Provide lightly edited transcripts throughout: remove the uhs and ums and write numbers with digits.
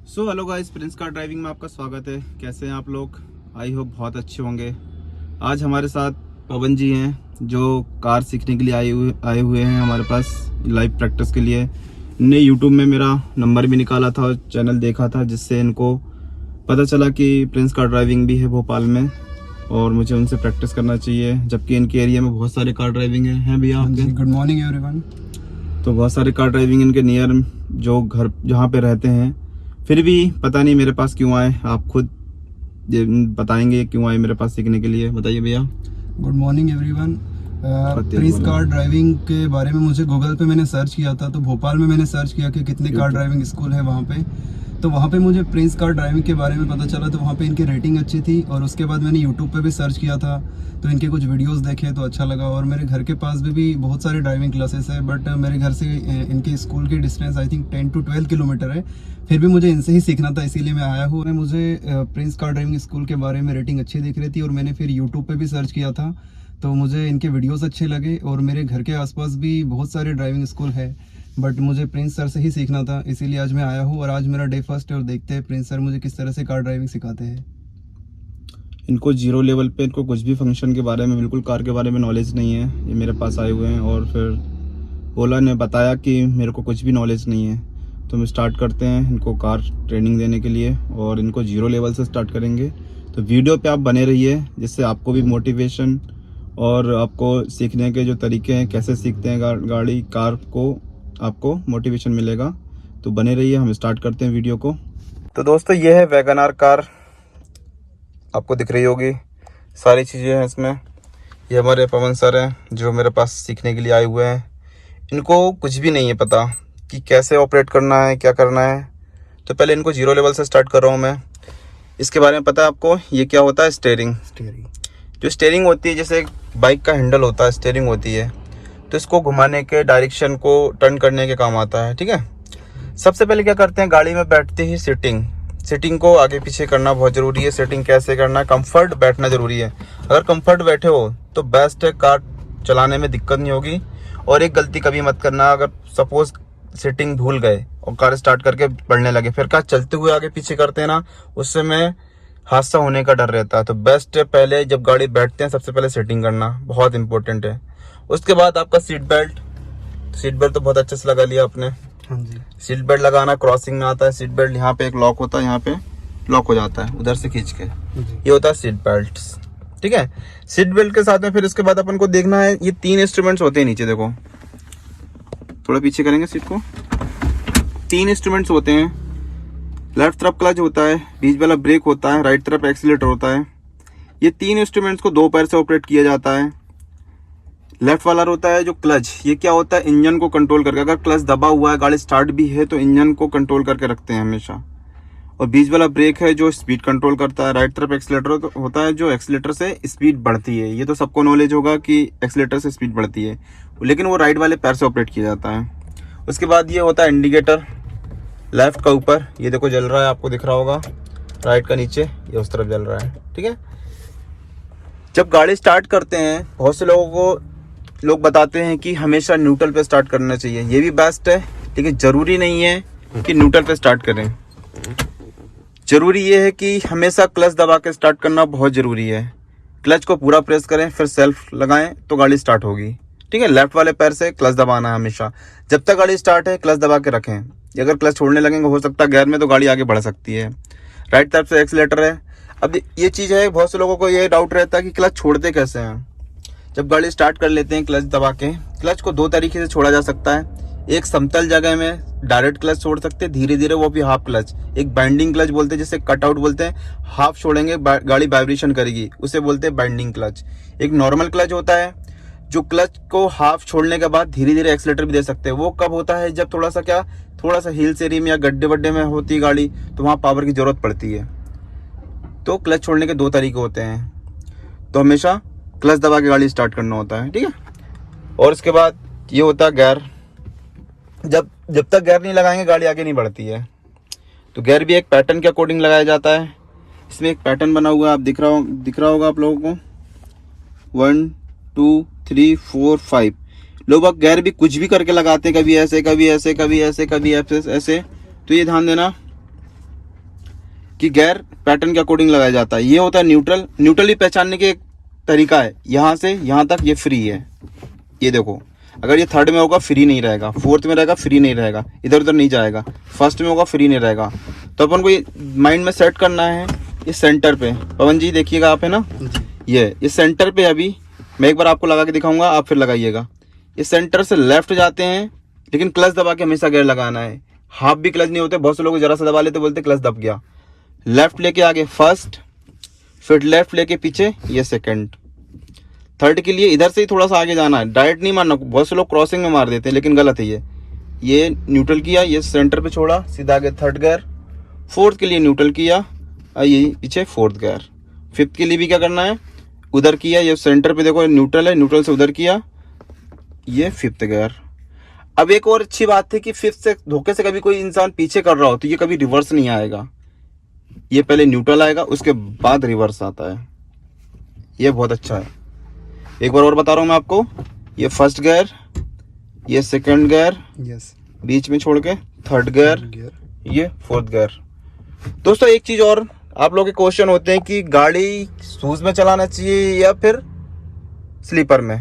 Hello guys, Prince car driving में आपका स्वागत है। कैसे हैं आप लोग? आई होप बहुत अच्छे होंगे। आज हमारे साथ पवन जी हैं जो कार सीखने के लिए आए हुए हैं हमारे पास लाइव प्रैक्टिस के लिए। इनने यूट्यूब में मेरा नंबर भी निकाला था और चैनल देखा था, जिससे इनको पता चला कि प्रिंस कार ड्राइविंग भी है भोपाल में और मुझे उनसे प्रैक्टिस करना चाहिए, जबकि इनके एरिया में बहुत सारे कार ड्राइविंग हैं भैया आपके। Good morning everyone. तो बहुत सारे कार ड्राइविंग इनके नियर जो घर जहाँ पे रहते हैं, फिर भी पता नहीं मेरे पास क्यों आए। आप खुद बताएंगे क्यों आए मेरे पास सीखने के लिए, बताइए भैया। Good morning everyone. Prince car driving के बारे में मुझे गूगल पे मैंने सर्च किया था, तो भोपाल में मैंने सर्च किया कि कितने कार ड्राइविंग स्कूल है वहाँ पे। तो वहाँ पे मुझे प्रिंस कार ड्राइविंग के बारे में पता चला, तो वहाँ पे इनकी रेटिंग अच्छी थी। और उसके बाद मैंने यूट्यूब पे भी सर्च किया था, तो इनके कुछ वीडियोस देखे तो अच्छा लगा। और मेरे घर के पास भी बहुत सारे ड्राइविंग क्लासेस है, बट मेरे घर से इनके स्कूल की distance I think 10 to 12 kilometre है। फिर भी मुझे इनसे ही सीखना था, इसीलिए मैं आया हूँ। मुझे प्रिंस कार ड्राइविंग स्कूल के बारे में रेटिंग अच्छी दिख रही थी और मैंने फिर यूट्यूब पे भी सर्च किया था, तो मुझे इनके वीडियोस अच्छे लगे। और मेरे घर के आसपास भी बहुत सारे ड्राइविंग स्कूल है, बट मुझे प्रिंस सर से ही सीखना था, इसीलिए आज मैं आया हूँ। और आज मेरा डे फर्स्ट है और देखते हैं प्रिंस सर मुझे किस तरह से कार ड्राइविंग सिखाते हैं। इनको जीरो लेवल पे इनको कुछ भी फंक्शन के बारे में, बिल्कुल कार के बारे में नॉलेज नहीं है। ये मेरे पास आए हुए हैं और फिर ओला ने बताया कि मेरे को कुछ भी नॉलेज नहीं है। तो हम स्टार्ट करते हैं इनको कार ट्रेनिंग देने के लिए और इनको जीरो लेवल से स्टार्ट करेंगे। तो वीडियो पे आप बने रहिए, जिससे आपको भी मोटिवेशन और आपको सीखने के जो तरीके हैं, कैसे सीखते हैं गाड़ी कार को, आपको मोटिवेशन मिलेगा। तो बने रहिए, हम स्टार्ट करते हैं वीडियो को। तो दोस्तों, ये है वैगन कार, आपको दिख रही होगी, सारी चीज़ें हैं इसमें। ये हमारे पवन सर हैं जो मेरे पास सीखने के लिए आए हुए हैं। इनको कुछ भी नहीं है पता कि कैसे ऑपरेट करना है, क्या करना है। तो पहले इनको जीरो लेवल से स्टार्ट कर रहा हूँ मैं। इसके बारे में पता है आपको, ये क्या होता है? स्टीयरिंग। जो स्टीयरिंग होती है, जैसे बाइक का हैंडल होता है, स्टीयरिंग होती है, तो इसको घुमाने के, डायरेक्शन को टर्न करने के काम आता है। ठीक है। सबसे पहले क्या करते हैं, गाड़ी में बैठते ही सिटिंग को आगे पीछे करना बहुत ज़रूरी है। सिटिंग कैसे करना है, कंफर्ट बैठना ज़रूरी है। अगर कंफर्ट बैठे हो तो बेस्ट है, कार चलाने में दिक्कत नहीं होगी। और एक गलती कभी मत करना, अगर सपोज सिटिंग भूल गए और कार स्टार्ट करके बढ़ने लगे, फिर कार चलते हुए आगे पीछे करते हैं ना, उससे में हादसा होने का डर रहता है। तो बेस्ट है, पहले जब गाड़ी बैठते हैं सबसे पहले सेटिंग करना बहुत इंपॉर्टेंट है। उसके बाद आपका सीट बेल्ट तो बहुत अच्छे से लगा लिया आपने। हाँ जी। सीट बेल्ट लगाना क्रॉसिंग में आता है। सीट बेल्ट यहाँ पे एक लॉक होता है, यहाँ पे लॉक हो जाता है उधर से खींच के, ये होता है सीट बेल्ट। ठीक है। सीट बेल्ट के साथ में फिर इसके बाद अपन को देखना है, ये 3 इंस्ट्रूमेंट्स होते हैं नीचे, देखो थोड़ा पीछे करेंगे सीट को। 3 इंस्ट्रूमेंट्स होते हैं। लेफ्ट तरफ क्लच होता है, बीच वाला ब्रेक होता है, राइट तरफ एक्सीलेटर होता है। ये 3 इंस्ट्रूमेंट्स को 2 पैर से ऑपरेट किया जाता है। लेफ्ट वाला होता है जो क्लच, ये क्या होता है, इंजन को कंट्रोल करके, अगर क्लच दबा हुआ है, गाड़ी स्टार्ट भी है, तो इंजन को कंट्रोल करके रखते हैं हमेशा। और बीच वाला ब्रेक है जो स्पीड कंट्रोल करता है। राइट तरफ एक्सीलेटर होता है जो एक्सीलेटर से स्पीड बढ़ती है। ये तो सबको नॉलेज होगा कि एक्सीलेटर से स्पीड बढ़ती है, लेकिन वो राइट वाले पैर से ऑपरेट किया जाता है। उसके बाद ये होता है इंडिकेटर, लेफ्ट का ऊपर, ये देखो जल रहा है, आपको दिख रहा होगा। राइट का नीचे, ये उस तरफ जल रहा है। ठीक है। जब गाड़ी स्टार्ट करते हैं, बहुत से लोग बताते हैं कि हमेशा न्यूट्रल पे स्टार्ट करना चाहिए। ये भी बेस्ट है, लेकिन जरूरी नहीं है कि न्यूट्रल पे स्टार्ट करें। जरूरी ये है कि हमेशा क्लच दबा के स्टार्ट करना बहुत जरूरी है। क्लच को पूरा प्रेस करें, फिर सेल्फ लगाएं तो गाड़ी स्टार्ट होगी। ठीक है। लेफ्ट वाले पैर से क्लच दबाना है हमेशा। जब तक गाड़ी स्टार्ट है क्लच दबा के रखें। अगर क्लच छोड़ने लगेंगे, हो सकता है गियर में, तो गाड़ी आगे बढ़ सकती है। राइट तरफ से एक्सीलेटर है। अब ये चीज़ है, बहुत से लोगों को ये डाउट रहता है कि क्लच छोड़ते कैसे हैं। जब गाड़ी स्टार्ट कर लेते हैं क्लच दबा के, क्लच को 2 तरीके से छोड़ा जा सकता है। एक समतल जगह में डायरेक्ट क्लच छोड़ सकते हैं, धीरे धीरे, वो भी हाफ क्लच। एक बाइंडिंग क्लच बोलते हैं, जिसे कट आउट बोलते हैं। हाफ छोड़ेंगे, गाड़ी वाइब्रेशन करेगी, उसे बोलते हैं बाइंडिंग क्लच। एक नॉर्मल क्लच होता है, जो क्लच को हाफ छोड़ने के बाद धीरे धीरे एक्सीलेटर भी दे सकते हैं। वो कब होता है, जब थोड़ा सा हिल्स एरिया में या गड्ढे वड्ढे में होती है गाड़ी, तो वहाँ पावर की जरूरत पड़ती है। तो क्लच छोड़ने के 2 तरीके होते हैं, तो हमेशा क्लच दबा के गाड़ी स्टार्ट करना होता है। ठीक है। और इसके बाद ये होता है गियर। जब तक गियर नहीं लगाएंगे गाड़ी आगे नहीं बढ़ती है। तो गियर भी एक पैटर्न के अकॉर्डिंग लगाया जाता है। इसमें एक पैटर्न बना हुआ है, आप दिख रहा होगा आप लोगों को। 1 2 3 4 5 लोग गियर भी कुछ भी करके लगाते हैं, कभी ऐसे कभी ऐसे कभी ऐसे कभी ऐसे। तो ये ध्यान देना, कि गियर पैटर्न के अकॉर्डिंग लगाया जाता है। ये होता है न्यूट्रल। न्यूट्रल भी पहचानने के एक तरीका है, यहाँ से यहाँ तक ये फ्री है, ये देखो। अगर ये थर्ड में होगा फ्री नहीं रहेगा, फोर्थ में रहेगा फ्री नहीं रहेगा, इधर उधर नहीं जाएगा, फर्स्ट में होगा फ्री नहीं रहेगा। तो अपन को ये माइंड में सेट करना है। ये सेंटर पे पवन जी देखिएगा आप, है ना, ये सेंटर पे। अभी मैं एक बार आपको लगा के दिखाऊंगा, आप फिर लगाइएगा। ये सेंटर से लेफ्ट जाते हैं, लेकिन क्लच दबा के हमेशा गियर लगाना है। हाफ भी क्लच नहीं होते, बहुत से लोग जरा सा दबा लेते, बोलते क्लच दब गया। लेफ्ट लेके आगे फर्स्ट, फिर लेफ्ट लेके पीछे ये सेकंड। थर्ड के लिए इधर से ही थोड़ा सा आगे जाना है, डायरेक्ट नहीं मारना। बहुत से लोग क्रॉसिंग में मार देते हैं, लेकिन गलत है ये न्यूट्रल किया, ये सेंटर पे छोड़ा, सीधा आगे थर्ड गियर। फोर्थ के लिए न्यूट्रल किया, ये पीछे फोर्थ गियर। फिफ्थ के लिए भी क्या करना है, उधर किया, ये सेंटर पे देखो न्यूट्रल है, न्यूट्रल से उधर किया, ये फिफ्थ गियर। अब एक और अच्छी बात है कि फिफ्थ से धोखे से कभी कोई इंसान पीछे कर रहा हो तो ये कभी रिवर्स नहीं आएगा। ये पहले न्यूट्रल आएगा, उसके बाद रिवर्स आता है। ये बहुत अच्छा है। एक बार और बता रहा हूं मैं आपको, ये फर्स्ट गियर, ये सेकंड गियर, यस, बीच में छोड़ के थर्ड गियर, ये फोर्थ गियर। दोस्तों एक चीज और, आप लोगों के क्वेश्चन होते हैं कि गाड़ी शूज में चलाना चाहिए या फिर स्लीपर में।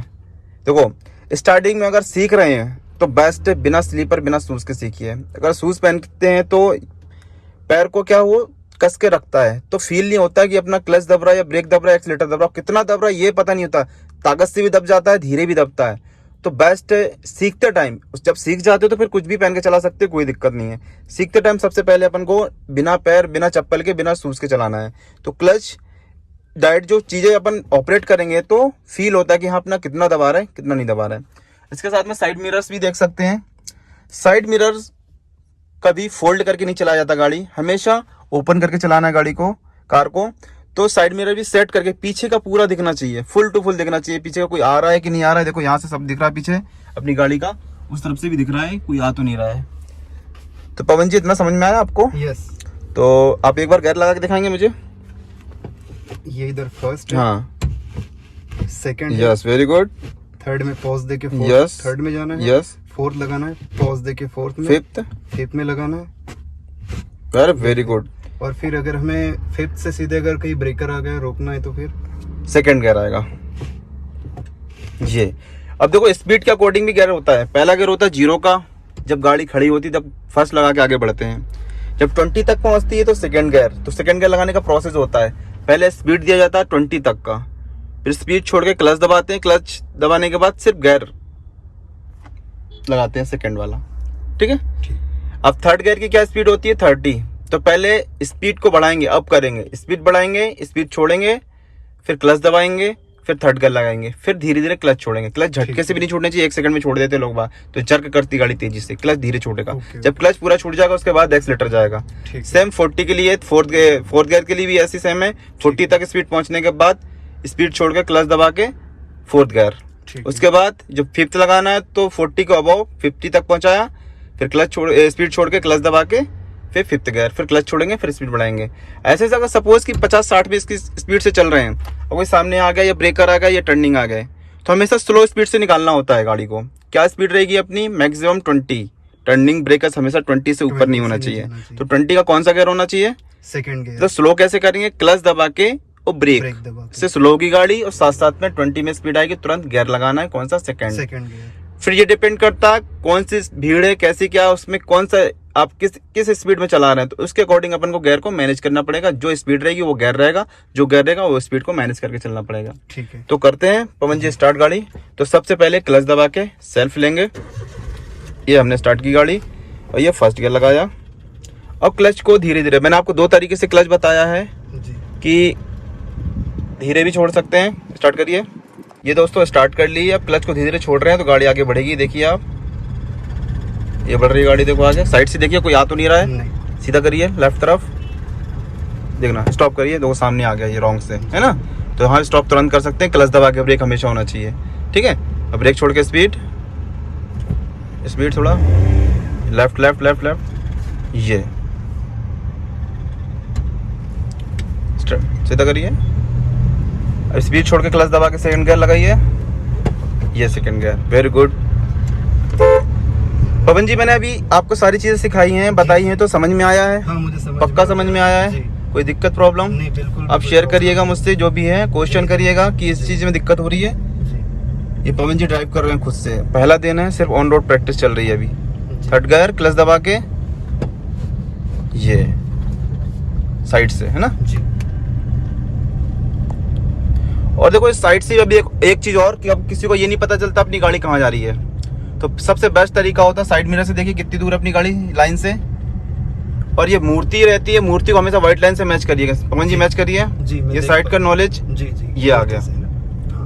देखो स्टार्टिंग में अगर सीख रहे हैं तो बेस्ट है बिना स्लीपर बिना शूज के सीखिए। अगर शूज पहनते हैं तो पैर को क्या वो कस के रखता है, तो फील नहीं होता कि अपना क्लच दब रहा है या ब्रेक दब रहा है, एक्सीलेटर दब रहा है, कितना दब रहा है ये पता नहीं होता। ताकत से भी दब जाता है, धीरे भी दबता है। तो बेस्ट है सीखते टाइम, जब सीख जाते हो तो फिर कुछ भी पहन के चला सकते हो, कोई दिक्कत नहीं है। सीखते टाइम सबसे पहले अपन को बिना पैर बिना चप्पल के बिना शूज के चलाना है। तो क्लच डायरेक्ट जो चीजें अपन ऑपरेट करेंगे तो फील होता है कि हाँ अपना कितना दबा रहा है कितना नहीं दबा रहा है। इसके साथ में साइड मिरर्स भी देख सकते हैं। साइड मिरर्स कभी फोल्ड करके नहीं चलाया जाता, गाड़ी हमेशा ओपन करके चलाना है गाड़ी को, कार को। तो साइड मिरर भी सेट करके पीछे का पूरा दिखना चाहिए, फुल टू फुल दिखना चाहिए। पीछे का कोई आ रहा है कि नहीं आ रहा है, देखो यहाँ से सब दिख रहा है पीछे अपनी गाड़ी का, उस तरफ से भी दिख रहा है, कोई आ तो नहीं रहा है। तो पवन जी इतना समझ में आया आपको? यस। तो आप एक बार गियर लगा के दिखाएंगे मुझे? ये इधर फर्स्ट है, हाँ, second, yes, very good. Third में पॉज दे के फोर्थ, यस, थर्ड में जाना है, यस, फोर्थ लगाना है, पॉज दे के फोर्थ में, फिफ्थ में लगाना है, वेरी गुड। और फिर अगर हमें फिफ्थ से सीधे अगर कहीं ब्रेकर आ गया रोकना है तो फिर सेकंड गियर आएगा ये। अब देखो स्पीड के अकॉर्डिंग भी गियर होता है। पहला गियर होता है 0 का, जब गाड़ी खड़ी होती है तब फर्स्ट लगा के आगे बढ़ते हैं। जब 20 तक पहुंचती है तो सेकंड गियर। तो सेकंड गियर लगाने का प्रोसेस होता है, पहले स्पीड दिया जाता है 20 तक का, फिर स्पीड छोड़ के क्लच दबाते हैं, क्लच दबाने के बाद सिर्फ गियर लगाते हैं सेकंड वाला, ठीक है। अब थर्ड गियर की क्या स्पीड होती है 30। तो पहले स्पीड को बढ़ाएंगे, अप करेंगे, स्पीड बढ़ाएंगे, स्पीड छोड़ेंगे, फिर क्लच दबाएंगे, फिर थर्ड गियर लगाएंगे, फिर धीरे धीरे क्लच छोड़ेंगे। क्लच झटके से भी नहीं छोड़ना चाहिए, 1 सेकंड में छोड़ देते लोग बात, तो जर्क करती गाड़ी तेजी से, क्लच धीरे छोड़ेगा। जब क्लच पूरा छूट जाएगा उसके बाद एक्सीलेटर जाएगा। सेम 40 के लिए फोर्थ गियर के लिए भी ऐसी सेम है। 40 तक स्पीड पहुंचने के बाद स्पीड छोड़ के क्लच दबा के फोर्थ गियर। उसके बाद जब फिफ्थ लगाना है तो 40 को अबाव 50 तक पहुंचाया, फिर क्लच स्पीड छोड़ के क्लच दबा के फिर फिफ्थ गियर, फिर क्लच छोड़ेंगे, फिर स्पीड बढ़ाएंगे। ऐसे अगर सपोज कि 50-60 भी इसकी स्पीड से चल रहे हैं और कोई सामने आ गया या ब्रेकर आ गया या टर्निंग आ गए, तो हमेशा स्लो स्पीड से निकालना होता है गाड़ी को। क्या स्पीड रहेगी अपनी? मैक्सिमम 20। टर्निंग ब्रेकर्स हमेशा 20 से ऊपर नहीं होना चाहिए। तो 20 का कौन सा गियर होना चाहिए? Second gear. तो स्लो कैसे करेंगे? क्लच दबा के और ब्रेक से स्लो की गाड़ी, और साथ साथ में 20 में स्पीड आएगी तुरंत गियर लगाना है, कौन सा? Second gear. फिर ये डिपेंड करता है कौन सी भीड़ है, कैसी क्या, उसमें कौन सा आप किस स्पीड में चला रहे हैं, तो उसके अकॉर्डिंग अपन को गियर को मैनेज करना पड़ेगा। जो स्पीड रहेगी वो गियर रहेगा, जो गियर रहेगा वो स्पीड को मैनेज करके चलना पड़ेगा। ठीक है। तो करते हैं पवन जी स्टार्ट गाड़ी। तो सबसे पहले क्लच दबा के सेल्फ लेंगे, ये हमने स्टार्ट की गाड़ी, और ये फर्स्ट गियर लगाया। अब क्लच को धीरे धीरे, मैंने आपको 2 तरीके से क्लच बताया है कि धीरे भी छोड़ सकते हैं। स्टार्ट करिए। ये दोस्तों स्टार्ट कर ली। अब क्लच को धीरे धीरे छोड़ रहे हैं तो गाड़ी आगे बढ़ेगी। देखिए आप, ये बढ़ रही गाड़ी, देखो आगे साइड से देखिए कोई आ तो नहीं रहा है। नहीं। सीधा करिए लेफ्ट तरफ, देखना, स्टॉप करिए, देखो सामने आ गया ये रॉन्ग से, है ना। तो यहाँ स्टॉप तुरंत कर सकते हैं। क्लच दबा के ब्रेक हमेशा होना चाहिए, ठीक है। अब ब्रेक छोड़ के स्पीड थोड़ा लेफ्ट लेफ्ट लेफ्ट लेफ्ट, ये सीधा करिए। अब स्पीड छोड़ के क्लच दबा के सेकंड गियर लगाइए, ये सेकंड गियर। वेरी गुड पवन जी, मैंने अभी आपको सारी चीजें सिखाई हैं, बताई हैं, तो समझ में आया है? हाँ, मुझे समझ पक्का समझ में आया है? कोई दिक्कत प्रॉब्लम? नहीं, बिल्कुल आप शेयर करिएगा मुझसे, जो भी है क्वेश्चन करिएगा कि इस चीज़ में दिक्कत हो रही है। जी। ये पवन जी ड्राइव कर रहे हैं खुद से, पहला दिन है, सिर्फ ऑन रोड प्रैक्टिस चल रही है अभी। जी। थर्ड गियर, क्लच दबा के ये साइड से, है ना। जी। और देखो इस साइड से अभी एक चीज़ और कि अब किसी को ये नहीं पता चलता अपनी गाड़ी कहाँ जा रही है, तो सबसे बेस्ट तरीका होता है साइड मिरर से देखिए कितनी दूर है अपनी गाड़ी लाइन से। और ये मूर्ति रहती है, मूर्ति को हमेशा व्हाइट लाइन से मैच करिएगा। पवन जी मैच करिए जी, ये साइड का नॉलेज। जी जी, ये आ गया।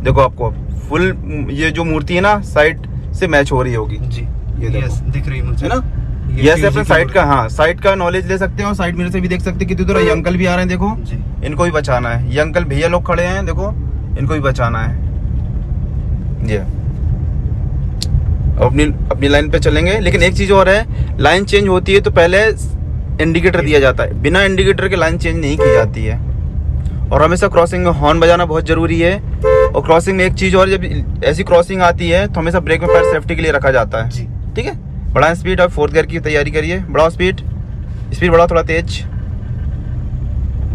देखो आपको फुल ये जो मूर्ति है ना साइड से मैच हो रही होगी। जी, ये देखो। यस, दिख रही है मुझे, है ना। ये ये ऐसे अपने QG साइड का, हाँ साइड का नॉलेज ले सकते हैं और साइड मिरर से भी देख सकते हैं कितनी दूर है। ये अंकल भी आ रहे हैं, देखो जी। इनको भी बचाना है। ये अंकल भैया लोग खड़े हैं, देखो इनको भी बचाना है। ये अपनी लाइन पे चलेंगे। लेकिन एक चीज और है, लाइन चेंज होती है तो पहले इंडिकेटर दिया जाता है, बिना इंडिकेटर के लाइन चेंज नहीं की जाती है। और हमेशा क्रॉसिंग में हॉर्न बजाना बहुत जरूरी है। और क्रॉसिंग में एक चीज और, जब ऐसी क्रॉसिंग आती है तो हमेशा ब्रेक में पैर सेफ्टी के लिए रखा जाता है। जी। ठीक है, बढ़ाएं स्पीड और फोर्थ गियर की तैयारी करिए। बढ़ाओ स्पीड, स्पीड बढ़ाओ थोड़ा तेज,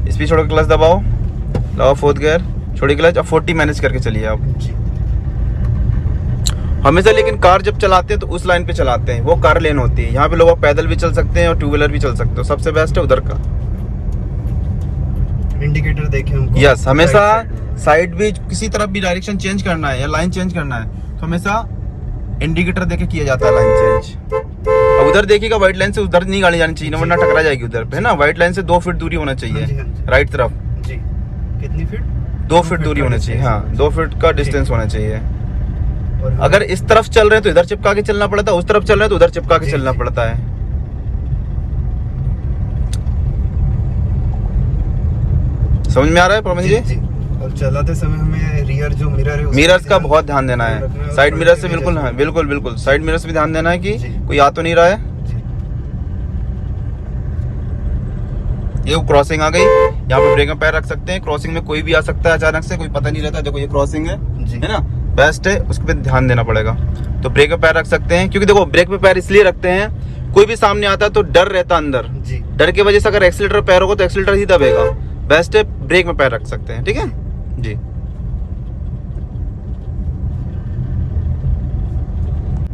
स्पीड छोड़ो, क्लच दबाओ, लगाओ फोर्थ गियर, छोड़ी क्लच। अब 40 मैनेज करके चलिए आप जी। हमेशा। लेकिन कार जब चलाते हैं तो उस लाइन पे चलाते हैं, वो कार लेन होती है। यहाँ पे लोग पैदल भी चल सकते हैं और टू व्हीलर भी चल सकते हो, सबसे बेस्ट है उधर का। इंडिकेटर देखें हमको। यस, हमेशा साइड भी किसी तरफ भी डायरेक्शन चेंज करना है या लाइन चेंज करना है तो हमेशा इंडिकेटर देके किया जाता है लाइन चेंज। अब उधर देखिएगा व्हाइट लाइन से उधर नहीं गाड़ी जानी चाहिए, वरना टकरा जाएगी उधर पे, है ना। व्हाइट लाइन से 2 फीट दूरी होना चाहिए, हाँ जी, हाँ जी। राइट तरफ जी। कितनी फीट? 2 फीट दूरी होनी चाहिए। हाँ 2 फीट का डिस्टेंस होना चाहिए। और अगर इस तरफ चल रहे हैं तो इधर चिपका के चलना पड़ता है, उस तरफ चल रहे हैं तो उधर चिपका के जी, चलना जी। पड़ता है। समझ में आ रहा है पवन जी? जी। और चलाते समय हमें रियर जो मिरर है मिरर्स का बहुत ध्यान देना है। साइड मिरर से बिल्कुल, हाँ बिल्कुल बिल्कुल, साइड मिरर से भी ध्यान देना है कि जी। कोई आ तो नहीं रहा है। ये क्रॉसिंग आ गई, यहाँ पे ब्रेक में पैर रख सकते हैं। क्रॉसिंग में कोई भी आ सकता है अचानक से, कोई पता नहीं रहता। देखो ये क्रॉसिंग है ना, बेस्ट है, उस पर ध्यान देना पड़ेगा। तो ब्रेक में पैर रख सकते हैं, क्योंकि देखो ब्रेक में पैर इसलिए रखते हैं, कोई भी सामने आता है तो डर रहता अंदर, जी। डर की वजह से अगर एक्सीलेटर पैर होगा तो एक्सीलेटर ही दबेगा। बेस्ट है ब्रेक में पैर रख सकते हैं। ठीक है जी।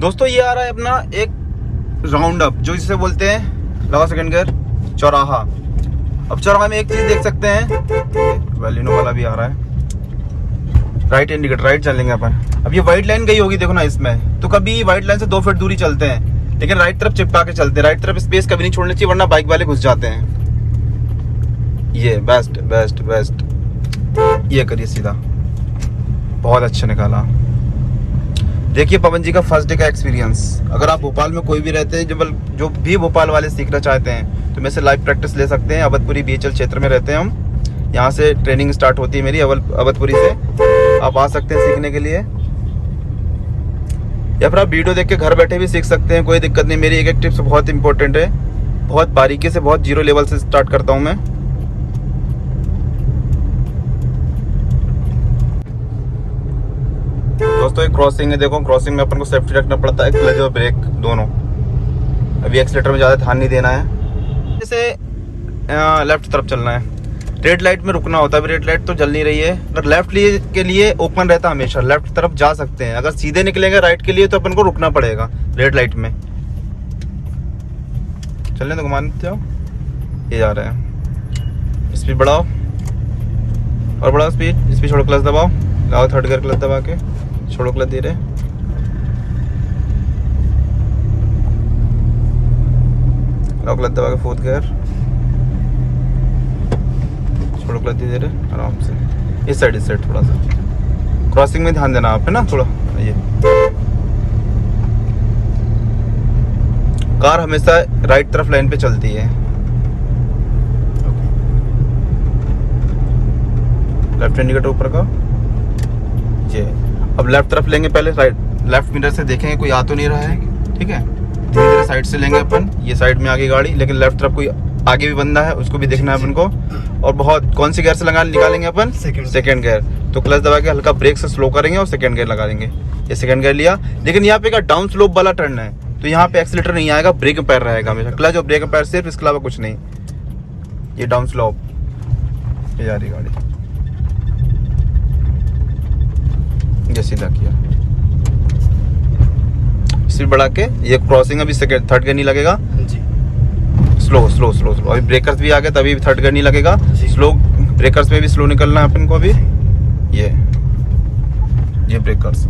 दोस्तों ये आ रहा है अपना एक राउंड अप, जो इसे बोलते हैं, लगाओ सेकंड गियर, चौराहा। अब चौराहा में एक चीज देख सकते हैं, वैलिनो वाला भी आ रहा है। राइट इंडिकेटर, राइट चलेंगे अपन। अब ये व्हाइट लाइन गई होगी देखो ना इसमें, तो कभी व्हाइट लाइन से 2 फीट दूरी चलते हैं, लेकिन राइट तरफ चिपका के चलते हैं। राइट तरफ स्पेस कभी नहीं छोड़नी चाहिए, वरना बाइक वाले घुस जाते हैं। ये बेस्ट बेस्ट बेस्ट, ये करिए सीधा, बहुत अच्छा निकाला। देखिए पवन जी का फर्स्ट डे का एक्सपीरियंस। अगर आप भोपाल में कोई भी रहते हैं, जो भी भोपाल वाले सीखना चाहते हैं तो मेरे से लाइव प्रैक्टिस ले सकते हैं। अवधपुरी BHL क्षेत्र में रहते हैं हम, यहाँ से ट्रेनिंग स्टार्ट होती है मेरी अवधपुरी से। आप आ सकते हैं सीखने के लिए, या फिर आप वीडियो देख के घर बैठे भी सीख सकते हैं, कोई दिक्कत नहीं। मेरी एक टिप्स बहुत इंपॉर्टेंट है, बहुत बारीकी से, बहुत जीरो लेवल से स्टार्ट करता हूँ मैं। दोस्तों एक क्रॉसिंग है, देखो क्रॉसिंग में अपन को सेफ्टी रखना पड़ता है, क्लच और ब्रेक दोनों। अभी एक्सीलेटर में ज़्यादा ध्यान नहीं देना है, जैसे लेफ्ट तरफ चलना है। रेड लाइट में रुकना होता है, अभी रेड लाइट तो जल नहीं रही है। अगर लेफ्ट के लिए ओपन रहता है, हमेशा लेफ्ट तरफ जा सकते हैं। अगर सीधे निकलेंगे राइट के लिए तो अपन को रुकना पड़ेगा रेड लाइट में। चलने तो घुमाने जाओ, ये जा रहे हैं। स्पीड बढ़ाओ और बढ़ाओ स्पीड, स्पीड छोड़ो, क्लच दबाओ, लगाओ थर्ड गियर, क्लच दबा के छोड़ो, क्लच धीरे, लगाओ क्लच दबा के फोर्थ गियर, छोड़ो क्लच धीरे आराम से। इस साइड थोड़ा सा क्रॉसिंग में ध्यान देना आप, है ना थोड़ा। ये कार हमेशा राइट तरफ लाइन पे चलती है। लेफ्ट इंडिकेटर ऊपर का, ये अब लेफ्ट तरफ लेंगे पहले, राइट लेफ्ट मिरर से देखेंगे कोई आ तो नहीं रहा है। ठीक है, धीरे धीरे साइड से लेंगे अपन। ये साइड में आगे गाड़ी, लेकिन लेफ्ट तरफ कोई आगे भी बंदा है, उसको भी देखना है अपन को। और बहुत कौन सी गियर से निकालेंगे अपन? Second gear. तो क्लच दबा के हल्का ब्रेक से स्लो करेंगे और सेकंड गियर लगा देंगे। ये सेकंड गियर लिया, लेकिन यहाँ पे का डाउन स्लोप वाला टर्न है, तो यहाँ पे एक्सीलेटर नहीं आएगा, ब्रेक में पैर रहेगा हमेशा। क्लच और ब्रेक में पैर सिर्फ, इसके अलावा कुछ नहीं। ये डाउन स्लोप, ये जा रही गाड़ी, ये सीधा किया, स्पीड बढ़ा के। ये क्रॉसिंग अभी सेकंड थर्ड गियर नहीं लगेगा जी। Slow slow slow slow. अभी ब्रेकर्स भी आ गए तभी थर्ड गियर नहीं लगेगा। स्लो ब्रेकर्स में भी स्लो निकलना है अपन को अभी। ये ब्रेकर्स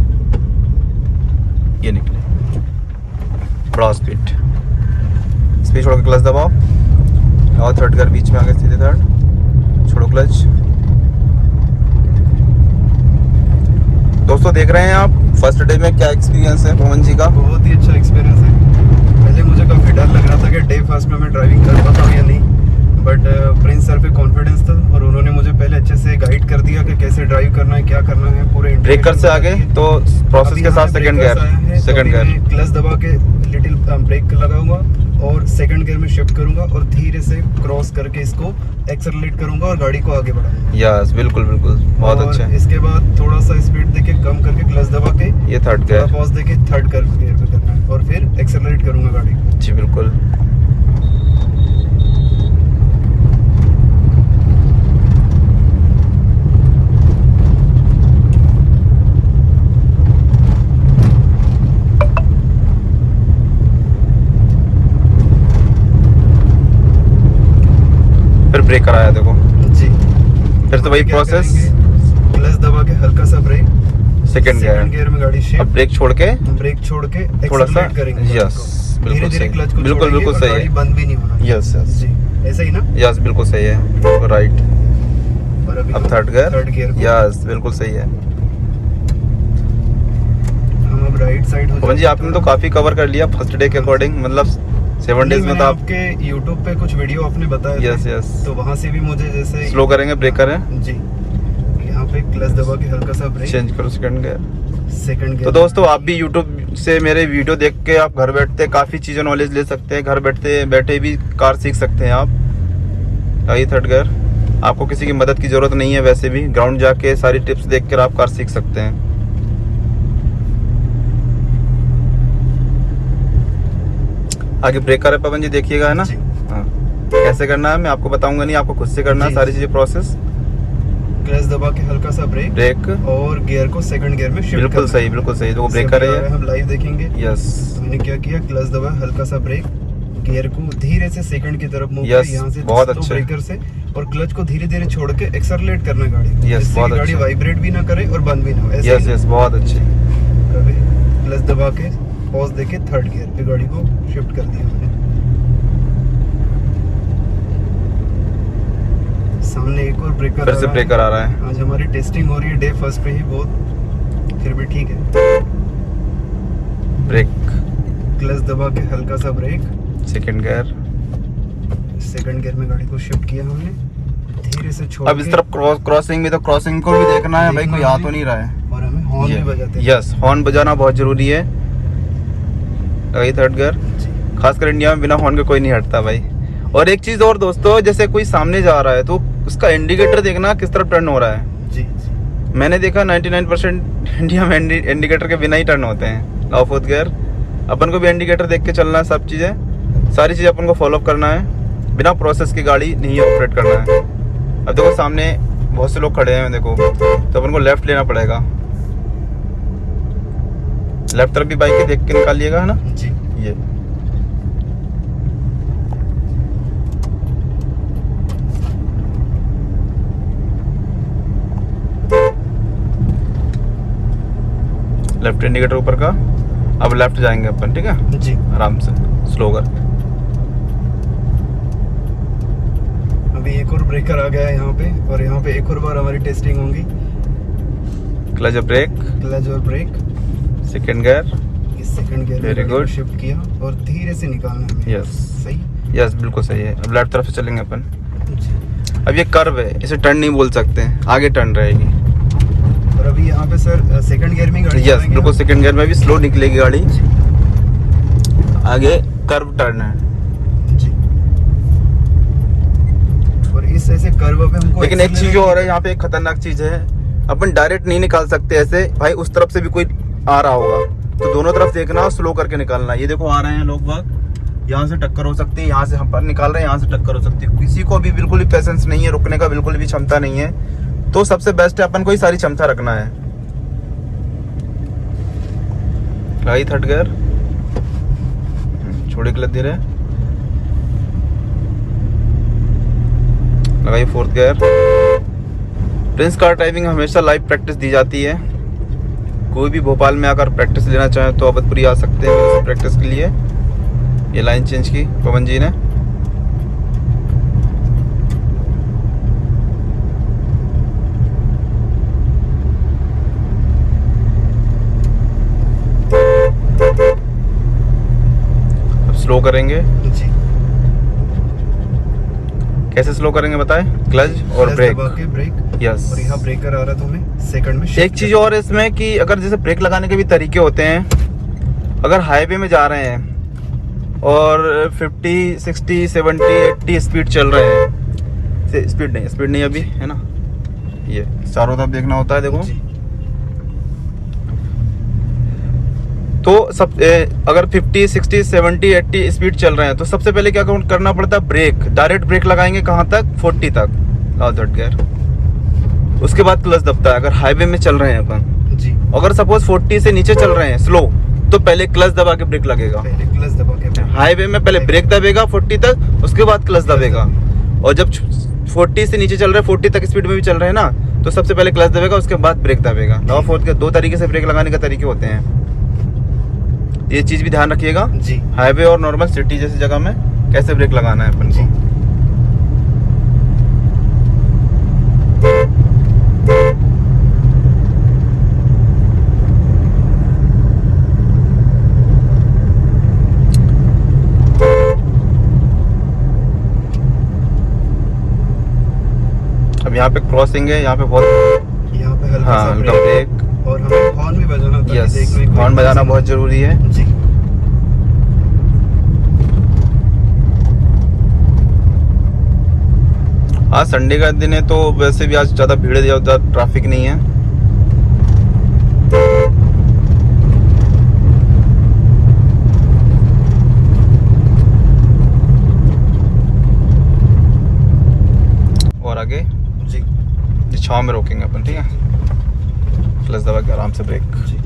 ये निकले, बड़ा स्पीड छोड़ के क्लच दबाओ और थर्ड गियर बीच में आ गए, सीधे थर्ड, छोड़ो क्लच। दोस्तों देख रहे हैं आप फर्स्ट डे में क्या एक्सपीरियंस है पवन जी का। बहुत ही अच्छा एक्सपीरियंस है। पहले मुझे काफ़ी डर लग रहा था कि डे फर्स्ट में मैं ड्राइविंग कर पाता हूँ या नहीं, बट प्रिंस सर पे कॉन्फिडेंस था और उन्होंने मुझे पहले अच्छे से गाइड कर दिया कि कैसे ड्राइव करना है, क्या करना है। पूरे ब्रेकर से आगे तो प्रोसेस के साथ सेकंड गियर क्लच दबा के लिटिल ब्रेक लगाऊंगा और सेकंड गियर में शिफ्ट करूंगा और धीरे से क्रॉस करके इसको एक्सेलरेट करूंगा और गाड़ी को आगे बढ़ाऊंगा। यस बिल्कुल बिल्कुल, बहुत अच्छा है। इसके बाद थोड़ा सा स्पीड देके कम करके क्लच दबा के ये थर्ड गियर पॉज देके थर्ड गियर पे करना है और फिर एक्सेलरेट करूंगा गाड़ी को। जी बिल्कुल। फिर ब्रेक कराया देखो जी। फिर तो वही प्रोसेस, क्लच दबा के हल्का सा ब्रेक, सेकंड गियर में गाड़ी शिफ्ट, अब ब्रेक छोड़ के थोड़ा सा करेंगे। यस बिल्कुल सही, क्लच को बिल्कुल बिल्कुल सही है। बंद भी नहीं होना। यस यस जी ऐसा ही ना। यस बिल्कुल सही है, राइट। और अभी अब थर्ड गियर यस बिल्कुल सही है। हम अब राइट साइड हो पवन जी आपने तो काफी कवर कर लिया फर्स्ट डे के अकॉर्डिंग, मतलब 7 डेज में तो आप आपके YouTube पे कुछ वीडियो आपने बताया यस यस तो वहाँ से भी मुझे जैसे स्लो करेंगे, ब्रेकर है जी, यहाँ पे क्लच दबा के हल्का सा ब्रेक, चेंज करो सेकंड गियर। सेकंड तो दोस्तों आप भी YouTube से मेरे वीडियो देख के आप घर बैठते काफी चीजें नॉलेज ले सकते हैं, घर बैठे भी कार सीख सकते हैं आप। आइए थर्ड गियर, आपको किसी की मदद की जरूरत नहीं है, वैसे भी ग्राउंड जाके सारी टिप्स देख कर आप कार सीख सकते हैं। आगे ब्रेकर है पवन जी देखिएगा, है ना। हाँ कैसे करना है मैं आपको बताऊंगा नहीं, आपको खुद से करना है सारी चीजें प्रोसेस। क्लच दबा के हल्का सा ब्रेक और गियर को सेकंड गियर में शिफ्ट। बिल्कुल सही बिल्कुल सही। तो वो ब्रेकर है, हम लाइव देखेंगे। यस तो मैंने क्या किया, क्लच दबा हल्का सा ब्रेक, गियर को धीरे से सेकंड की तरफ मूव यस यहाँ से बहुत अच्छा ब्रेकर से, और क्लच को धीरे धीरे छोड़ के एक्सेलरेट करना गाड़ी को, यस बहुत गाड़ी अच्छा, वाइब्रेट भी ना करे और बंद भी ना हो। यस यस बहुत अच्छी। अभी क्लच दबा के पॉज देके थर्ड गियर पे गाड़ी को शिफ्ट कर दिया मैंने। सामने एक और ब्रेकर, फिर से ब्रेकर आ रहा है। आज हमारी टेस्टिंग हो रही है डे फर्स्ट पे ही, बहुत फिर भी ठीक है। ब्रेक, क्लच दबा के हल्का सा brake, second gear, second gear में गाड़ी को शिफ्ट किया हमने, धीरे से छोड़ अब इस तरफ क्रॉसिंग में, तो क्रॉसिंग को भी देखना है भाई, कोई आ तो नहीं रहा है। और हमें हॉर्न भी बजाते हैं। यस हॉर्न बजाना बहुत जरूरी है। थर्ड गियर, खासकर इंडिया में बिना हॉर्न के कोई नहीं हटता भाई। और एक चीज और दोस्तों, जैसे कोई सामने जा रहा है तो उसका इंडिकेटर देखना किस तरफ टर्न हो रहा है। जी मैंने देखा 99% इंडिया में इंडिकेटर के बिना ही टर्न होते हैं। ऑफ फोर्थ गियर, अपन को भी इंडिकेटर देख के चलना है, सब चीजें सारी चीजें अपन को फॉलो करना है, बिना प्रोसेस की गाड़ी नहीं ऑपरेट करना है। अब देखो सामने बहुत से लोग खड़े हैं देखो, तो अपन को लेफ्ट लेना पड़ेगा। लेफ्ट तरफ भी बाइक है, देख के निकालिएगा, है ना जी। ये लेफ्ट इंडिकेटर ऊपर का। अब लेफ्ट जाएंगे अपन, ठीक है जी, आराम से स्लो करके। अभी एक और ब्रेकर आ गया है यहाँ पे, और यहाँ पे एक और बार हमारी टेस्टिंग होगी। क्लच ब्रेक, क्लच और ब्रेक, सेकंड गियर, इस सेकंड गियर Very में good. शिफ्ट किया और धीरे से निकालना है। यस सही, यस बिल्कुल सही है। अब लेफ्ट तरफ से चलेंगे अपन। जी। अब ये कर्व है, इसे टर्न नहीं बोल सकते, आगे टर्न रहेगी। और अभी यहाँ पे सर सेकंड गियर में गाड़ी यस चलाएंगे बिल्कुल, हम। सेकंड गियर में भी स्लो निकलेगी गाड़ी। आगे कर्व टर्न है, जी। और इस ऐसे कर्व पे हमको लेकिन एक चीज और है यहाँ पे, एक खतरनाक चीज है, अपन डायरेक्ट नहीं निकाल सकते ऐसे भाई, उस तरफ से भी कोई आ रहा होगा, तो दोनों तरफ देखना, स्लो करके निकालना। ये देखो आ रहे हैं लोग बाग, यहाँ से टक्कर हो सकती है, यहाँ से हम पर निकाल रहे हैं, यहाँ से टक्कर हो सकती है। किसी को भी बिल्कुल भी पेशेंस नहीं है, रुकने का बिल्कुल भी क्षमता नहीं है। तो सबसे बेस्ट है अपन को ही सारी क्षमता रखना है। लगाई थर्ड गियर, छोड़े क्लच धीरे, लगाइए fourth gear. Prince car driving हमेशा लाइव प्रैक्टिस दी जाती है। कोई भी भोपाल में आकर प्रैक्टिस लेना चाहे तो अवधपुरी आ सकते हैं मेरे से प्रैक्टिस के लिए। ये लाइन चेंज की पवन जी ने। अब स्लो करेंगे जी। कैसे स्लो करेंगे बताएं? क्लच और ब्रेक। Break, yes. और यहाँ ब्रेकर आ रहा था हमें सेकंड में। एक चीज और इसमें कि अगर जैसे ब्रेक लगाने के भी तरीके होते हैं। अगर हाईवे में जा रहे हैं और 50, 60, 70, 80 स्पीड चल रहे हैं, स्पीड नहीं अभी है ना, ये चारों तरफ देखना होता है। देखो जी। तो सब अगर 50, 60, 70, 80 स्पीड चल रहे हैं तो सबसे पहले क्या करना पड़ता है? ब्रेक, डायरेक्ट ब्रेक लगाएंगे कहाँ तक? 40 तक, लाओ थर्ड गियर। उसके बाद क्लच दबता है अगर हाईवे में चल रहे हैं अपन जी। अगर सपोज 40 से नीचे चल रहे हैं स्लो, तो पहले क्लच दबा के ब्रेक लगेगा। पहले क्लच दबा के हाईवे में पहले ब्रेक दबेगा 40 तक, उसके बाद क्लच दबेगा। और जब 40 से नीचे चल रहे हैं, 40 तक स्पीड में भी चल रहे हैं ना, तो सबसे पहले क्लच दबेगा, उसके बाद ब्रेक दबेगा। लाओ फोर्थ के 2 तरीके से ब्रेक लगाने के तरीके होते हैं। ये चीज भी ध्यान रखिएगा जी। हाईवे और नॉर्मल सिटी जैसी जगह में कैसे ब्रेक लगाना है अपन को। अब यहाँ पे क्रॉसिंग है, यहाँ पे बहुत हल्का हाँ सा हल्का ब्रेक। और हमें हॉर्न भी बजाना था। यस, हॉर्न बजाना बहुत जरूरी है। जी। आज संडे का दिन है तो वैसे भी आज ज़्यादा भीड़, ज़्यादा ट्रैफिक नहीं है। और आगे जी। छांव में रोकेंगे अपन, ठीक है। क्लच दबा के आराम से ब्रेक। जी।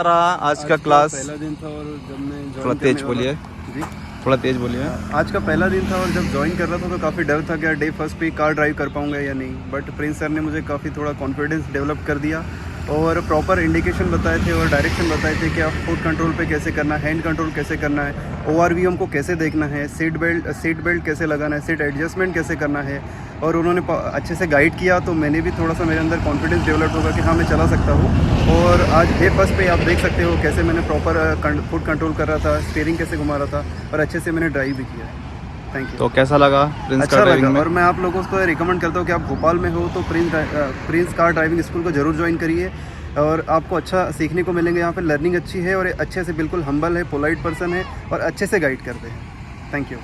आज का क्लास पहला दिन था और जब मैं join थोड़ा करने तेज वाला- बोलिए, जी। थोड़ा तेज बोलिए। आज का पहला दिन था और जब ज्वाइन कर रहा था तो काफ़ी डर था कि डे फर्स्ट पे कार ड्राइव कर पाऊंगा या नहीं, बट प्रिंस सर ने मुझे काफ़ी थोड़ा कॉन्फिडेंस डेवलप कर दिया और प्रॉपर इंडिकेशन बताए थे और डायरेक्शन बताए थे कि आप फुट कंट्रोल पे कैसे करना है, हैंड कंट्रोल कैसे करना है, ORVM को कैसे देखना है, सीट बेल्ट कैसे लगाना है, सीट एडजस्टमेंट कैसे करना है, और उन्होंने अच्छे से गाइड किया। तो मैंने भी थोड़ा सा मेरे अंदर कॉन्फिडेंस डेवलप होगा कि हाँ मैं चला सकता हूँ। और आज डे फर्स्ट पे आप देख सकते हो कैसे मैंने प्रॉपर फुट कंट्रोल कर रहा था, स्टीयरिंग कैसे घुमा रहा था और अच्छे से मैंने ड्राइव भी किया है। Thank you. तो कैसा लगा प्रिंस अच्छा कार लगा ड्राइविंग में? और मैं आप लोगों को रिकमेंड करता हूँ कि आप भोपाल में हो तो प्रिंस कार ड्राइविंग स्कूल को ज़रूर ज्वाइन करिए और आपको अच्छा सीखने को मिलेंगे। यहाँ पे लर्निंग अच्छी है और अच्छे से बिल्कुल हम्बल है, पोलाइट पर्सन है और अच्छे से गाइड करते हैं। Thank you.